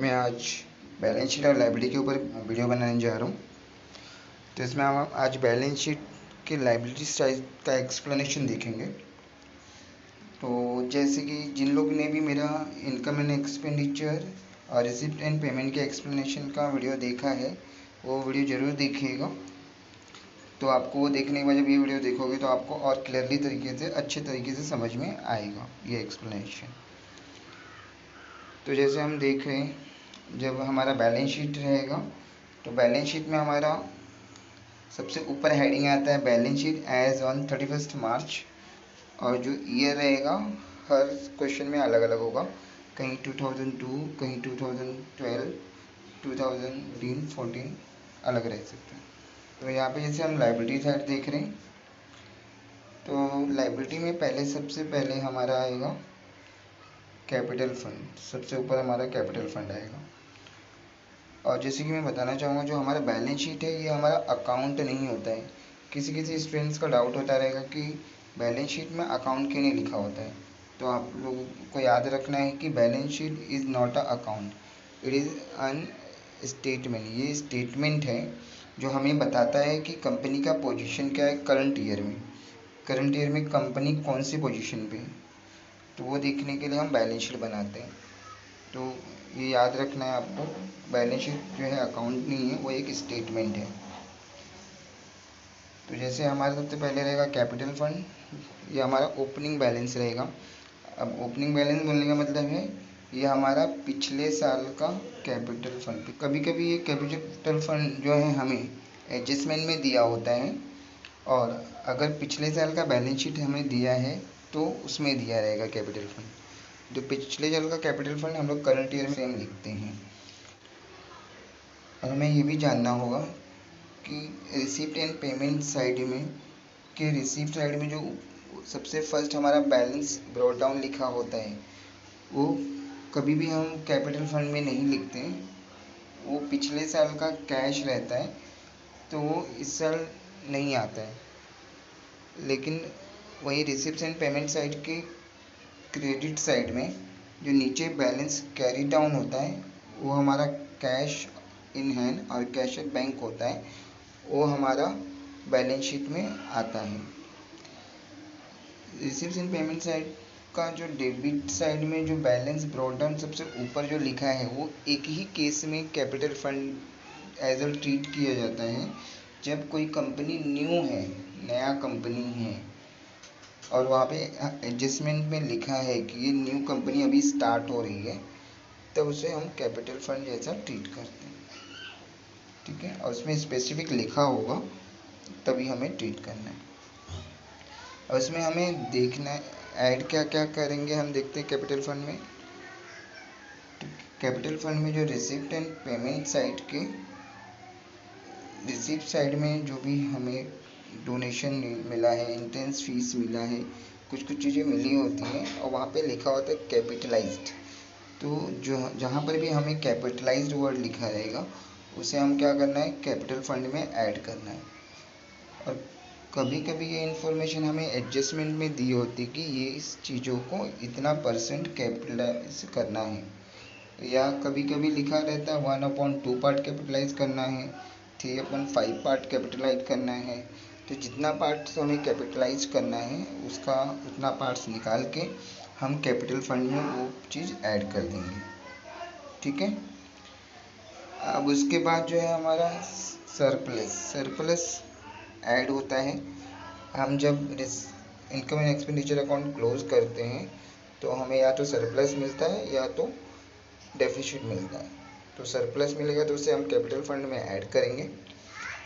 मैं आज balance sheet और लायबिलिटी के ऊपर वीडियो बनाने जा रहा हूँ। तो इसमें हम आज बैलेंस शीट के लायबिलिटी साइड का एक्सप्लेनेशन देखेंगे। तो जैसे कि जिन लोग ने भी मेरा इनकम एंड एक्सपेंडिचर और रिसिप्ट एंड पेमेंट के एक्सप्लेनेशन का वीडियो देखा है, वो वीडियो ज़रूर देखिएगा। तो आपको वो देखने के बाद जब ये वीडियो देखोगे तो आपको और क्लियरली तरीके से, अच्छे तरीके से समझ में आएगा ये एक्सप्लेनेशन। तो जैसे हम देख रहे हैं, जब हमारा बैलेंस शीट रहेगा तो बैलेंस शीट में हमारा सबसे ऊपर हेडिंग आता है बैलेंस शीट एज ऑन 31 मार्च, और जो ईयर रहेगा हर क्वेश्चन में अलग अलग होगा, कहीं 2002, कहीं 2012, 2013, 14 अलग रह सकते हैं। तो यहाँ पे जैसे हम लायबिलिटी साइड देख रहे हैं, तो लायबिलिटी में सबसे पहले हमारा आएगा कैपिटल फंड। सबसे ऊपर हमारा कैपिटल फंड आएगा। और जैसे कि मैं बताना चाहूँगा, जो हमारा बैलेंस शीट है ये हमारा अकाउंट नहीं होता है। किसी स्टूडेंट्स का डाउट होता रहेगा कि बैलेंस शीट में अकाउंट क्यों नहीं लिखा होता है। तो आप लोगों को याद रखना है कि balance sheet is not a account, it is an statement. ये स्टेटमेंट है जो हमें बताता है कि कंपनी का पोजीशन क्या है करंट ईयर में। करंट ईयर में कंपनी कौन सी पोजीशन पे है, तो वो देखने के लिए हम बैलेंस शीट बनाते हैं। तो ये याद रखना है आपको, बैलेंस शीट जो है अकाउंट नहीं है, वो एक स्टेटमेंट है। तो जैसे हमारा सबसे पहले रहेगा कैपिटल फंड, ये हमारा ओपनिंग बैलेंस रहेगा। अब ओपनिंग बैलेंस बोलने का मतलब है ये हमारा पिछले साल का कैपिटल फंड। कभी कभी ये कैपिटल फंड जो है हमें एडजस्टमेंट में दिया होता है, और अगर पिछले साल का बैलेंस शीट हमें दिया है तो उसमें दिया रहेगा कैपिटल फंड। जो पिछले साल का कैपिटल फंड हम लोग करंट ईयर में सेम लिखते हैं। और हमें ये भी जानना होगा कि रिसिप्ट एंड पेमेंट साइड में, कि रिसिप्ट साइड में जो सबसे फर्स्ट हमारा बैलेंस ब्रॉट डाउन लिखा होता है, वो कभी भी हम कैपिटल फंड में नहीं लिखते हैं। वो पिछले साल का कैश रहता है, तो वो इस साल नहीं आता है। लेकिन वही रिसिप्ट एंड पेमेंट साइड के क्रेडिट साइड में जो नीचे बैलेंस कैरी डाउन होता है, वो हमारा कैश इन हैंड और कैश एट बैंक होता है, वो हमारा बैलेंस शीट में आता है। रिसिप्ट एंड पेमेंट साइड का जो डेबिट साइड में जो बैलेंस ब्रॉट डाउन सबसे ऊपर जो लिखा है, वो एक ही केस में capital fund as a treat किया जाता है, जब कोई कंपनी न्यू है, नया कंपनी है, और वहाँ पे एडजस्टमेंट में लिखा है कि ये न्यू कंपनी अभी स्टार्ट हो रही है, तब उसे हम कैपिटल फंड जैसा ट्रीट करते हैं। ठीक है, और उसमें स्पेसिफिक लिखा होगा तभी हमें ट्रीट करना है। और इसमें हमें देखना है ऐड क्या क्या करेंगे। हम देखते हैं कैपिटल फंड में, कैपिटल फंड में जो रिसिप्ट एंड पेमेंट साइड के, रिसिप्ट साइड में जो भी हमें डोनेशन मिला है, एंट्रेंस फीस मिला है, कुछ कुछ चीज़ें मिली होती हैं, और वहाँ पे लिखा होता है कैपिटलाइज्ड। तो जो जहाँ पर भी हमें कैपिटलाइज्ड वर्ड लिखा रहेगा, उसे हम क्या करना है, कैपिटल फंड में ऐड करना है। और कभी कभी ये इन्फॉर्मेशन हमें एडजस्टमेंट में दी होती कि ये इस चीज़ों को इतना % कैपिटलाइज करना है, या कभी कभी लिखा रहता है 1/2 पार्ट कैपिटलाइज करना है, 3/5 पार्ट कैपिटलाइज करना है। तो जितना पार्ट्स हमें कैपिटलाइज करना है, उसका उतना पार्ट्स निकाल के हम कैपिटल फंड में वो चीज़ ऐड कर देंगे। ठीक है, अब उसके बाद जो है हमारा सरप्लस ऐड होता है। हम जब income and expenditure account close करते हैं, तो हमें या तो सरप्लस मिलता है या तो डेफिसिट मिलता है। तो सरप्लस मिलेगा तो उसे हम कैपिटल फंड में ऐड करेंगे,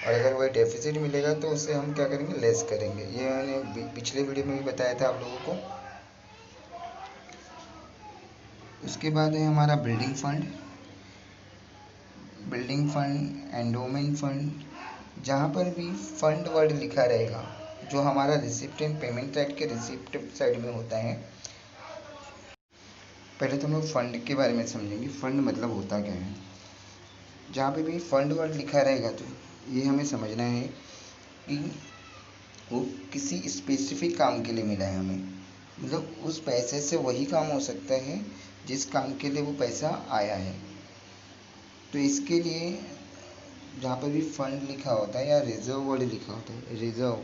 और अगर वह डेफिसिट मिलेगा तो उसे हम क्या करेंगे, लेस करेंगे। ये मैंने पिछले वीडियो में भी बताया था आप लोगों को। उसके बाद है हमारा बिल्डिंग फंड, एंडोमेंट फंड। जहाँ पर भी फंड वर्ड लिखा रहेगा, जो हमारा रिसिप्ट एंड पेमेंट साइड के रिसिप्ट साइड में होता है। पहले तो हम लोग फंड के बारे में समझेंगे, फंड मतलब होता क्या है। जहाँ पे भी फंड वर्ड लिखा रहेगा, तो ये हमें समझना है कि वो किसी स्पेसिफिक काम के लिए मिला है हमें। मतलब उस पैसे से वही काम हो सकता है जिस काम के लिए वो पैसा आया है। तो इसके लिए जहाँ पर भी फंड लिखा होता है या रिजर्व वर्ड लिखा होता है, रिजर्व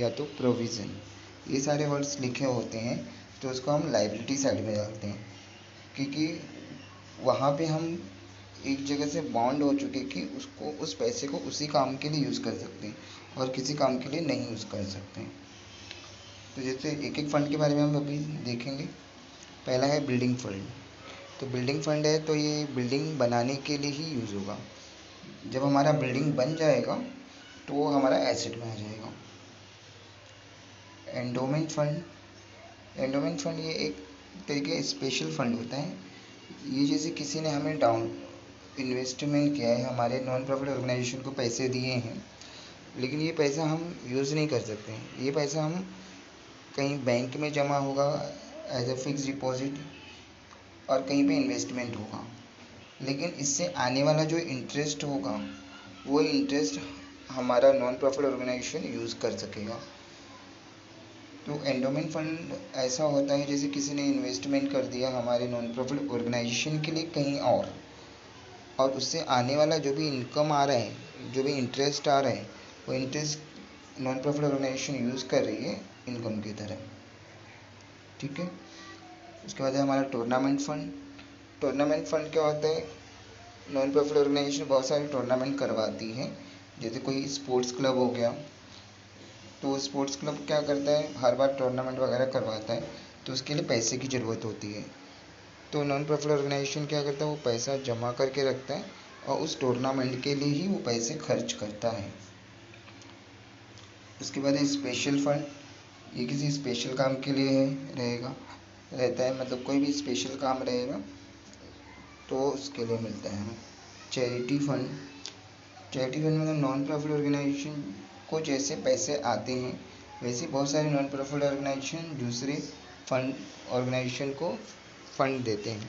या तो प्रोविज़न, ये सारे वर्ड्स लिखे होते हैं, तो उसको हम लाइबिलिटी साइड में डालते हैं, क्योंकि वहाँ पे हम एक जगह से बॉन्ड हो चुके कि उसको, उस पैसे को उसी काम के लिए यूज़ कर सकते हैं और किसी काम के लिए नहीं यूज़ कर सकते हैं। तो जैसे एक एक फंड के बारे में हम अभी देखेंगे। पहला है बिल्डिंग फंड। तो बिल्डिंग फंड है तो ये बिल्डिंग बनाने के लिए ही यूज़ होगा। जब हमारा बिल्डिंग बन जाएगा तो वो हमारा एसेट में आ जाएगा। एंडोमेंट फंड, एंडोमेंट फंड ये एक तरीके स्पेशल फंड होता है। ये जैसे किसी ने हमें डाउन इन्वेस्टमेंट किया है, हमारे नॉन प्रॉफिट ऑर्गेनाइजेशन को पैसे दिए हैं, लेकिन ये पैसा हम यूज़ नहीं कर सकते हैं। ये पैसा हम कहीं बैंक में जमा होगा एज ए फिक्स डिपॉजिट और कहीं पे इन्वेस्टमेंट होगा, लेकिन इससे आने वाला जो इंटरेस्ट होगा वो इंटरेस्ट हमारा नॉन प्रॉफिट ऑर्गेनाइजेशन यूज़ कर सकेगा। तो एंडोमेंट फंड ऐसा होता है जैसे किसी ने इन्वेस्टमेंट कर दिया हमारे नॉन प्रॉफिट ऑर्गेनाइजेशन के लिए कहीं और उससे आने वाला जो भी इनकम आ रहा है, जो भी इंटरेस्ट आ रहा है, वो interest non profit organisation use कर रही है इनकम की तरह। ठीक है। उसके बाद है हमारा टूर्नामेंट फंड। टूर्नामेंट फंड क्या होता है? नॉन प्रॉफिट ऑर्गेनाइजेशन बहुत सारे टूर्नामेंट करवाती है। जैसे कोई स्पोर्ट्स क्लब हो गया, तो स्पोर्ट्स क्लब क्या करता है, हर बार टूर्नामेंट वगैरह करवाता है, तो उसके लिए पैसे की ज़रूरत होती है। तो नॉन प्रॉफिट ऑर्गेनाइजेशन क्या करता है, वो पैसा जमा करके रखता है और उस टूर्नामेंट के लिए ही वो पैसे खर्च करता है। उसके बाद है स्पेशल फंड। ये किसी स्पेशल काम के लिए रहता है, मतलब कोई भी स्पेशल काम रहेगा तो उसके लिए मिलता है हमें। चैरिटी फंड, चैरिटी फंड मतलब नॉन प्रॉफिट ऑर्गेनाइजेशन को जैसे पैसे आते हैं वैसे बहुत सारे नॉन प्रॉफिट ऑर्गेनाइजेशन दूसरे फंड ऑर्गेनाइजेशन को फंड देते हैं,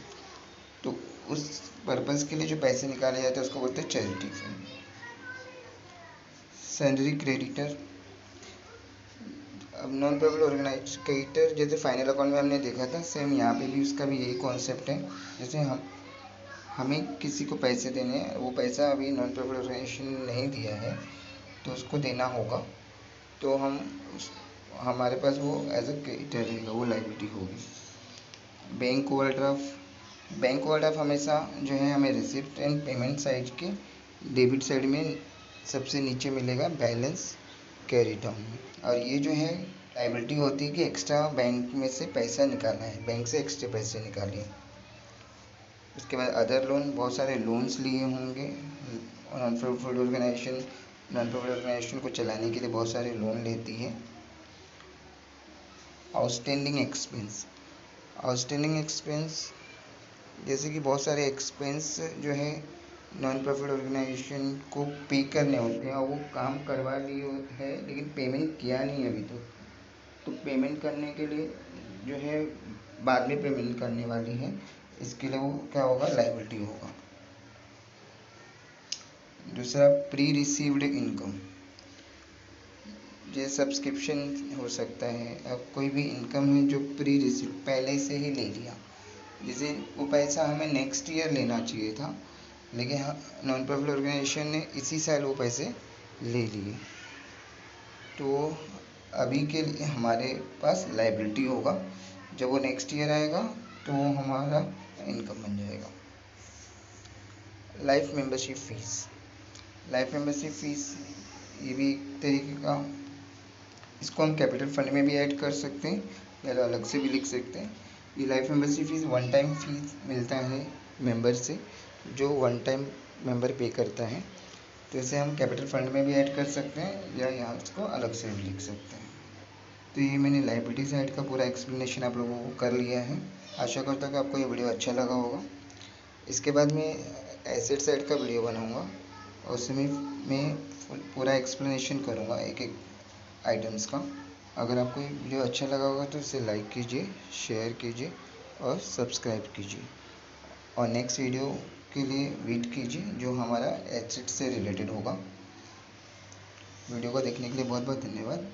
तो उस पर्पज़ के लिए जो पैसे निकाले जाते हैं उसको बोलते हैं चैरिटी फंड। सैलरी क्रेडिटर, अब नॉन प्रॉफिट ऑर्गेनाइज क्रेडिटर जैसे फाइनल अकाउंट में हमने देखा था, सेम यहाँ पे भी उसका भी यही कॉन्सेप्ट है। जैसे हमें किसी को पैसे देने हैं, वो पैसा अभी नॉन प्रॉफिट ऑर्गेनाइजेशन ने नहीं दिया है तो उसको देना होगा, तो हमारे पास वो एज अ क्रेडिटर रहेगा, वो लायबिलिटी होगी। बैंक ओवरड्राफ्ट, बैंक ओवरड्राफ्ट हमेशा जो है हमें रिसिप्ट एंड पेमेंट साइड के डेबिट साइड में सबसे नीचे मिलेगा, बैलेंस कैरी डाउन में। और ये जो है लायबिलिटी होती है कि एक्स्ट्रा बैंक में से पैसा निकालना है, बैंक से एक्स्ट्रा पैसे निकालिए। उसके बाद अदर लोन, बहुत सारे लोन्स लिए होंगे। नॉन प्रॉफिट ऑर्गेनाइजेशन को चलाने के लिए बहुत सारे लोन लेती है। आउटस्टैंडिंग एक्सपेंस, आउटस्टैंडिंग एक्सपेंस जैसे कि बहुत सारे एक्सपेंस जो है नॉन प्रॉफिट ऑर्गेनाइजेशन को पे करने होते हैं और वो काम करवा लिए है लेकिन पेमेंट किया नहीं अभी तक, तो पेमेंट करने के लिए जो है बाद में पेमेंट करने वाली है, इसके लिए वो क्या होगा, लायबिलिटी होगा। दूसरा प्री रिसीव्ड इनकम, जैसे सब्सक्रिप्शन हो सकता है, अब कोई भी इनकम है जो प्री रिसीव पहले से ही ले लिया, जैसे वो पैसा हमें नेक्स्ट ईयर लेना चाहिए था लेकिन नॉन प्रॉफिट ऑर्गेनाइजेशन ने इसी साल वो पैसे ले लिए, तो अभी के लिए हमारे पास लायबिलिटी होगा। जब वो नेक्स्ट ईयर आएगा तो वो हमारा इनकम बन जाएगा। Life membership fees, life membership fees ये भी एक तरीके का, इसको हम कैपिटल फंड में भी ऐड कर सकते हैं या अलग से भी लिख सकते हैं। ये life membership fees one time fees मिलता है मेंबर से, जो वन टाइम मेंबर पे करता है, तो इसे हम कैपिटल फंड में भी ऐड कर सकते हैं या यहाँ इसको अलग से भी लिख सकते हैं। तो ये मैंने लायबिलिटी साइड का पूरा एक्सप्लेनेशन आप लोगों को कर लिया है। आशा करता हूँ कि आपको ये वीडियो अच्छा लगा होगा। इसके बाद मैं एसेट साइड का वीडियो बनाऊँगा और उसमें मैं पूरा एक्सप्लेनेशन करूँगा एक एक आइटम्स का। अगर आपको ये वीडियो अच्छा लगा होगा तो इसे लाइक कीजिए, शेयर कीजिए और सब्सक्राइब कीजिए, और नेक्स्ट वीडियो के लिए वेट कीजिए जो हमारा एसेट से रिलेटेड होगा। वीडियो को देखने के लिए बहुत बहुत धन्यवाद।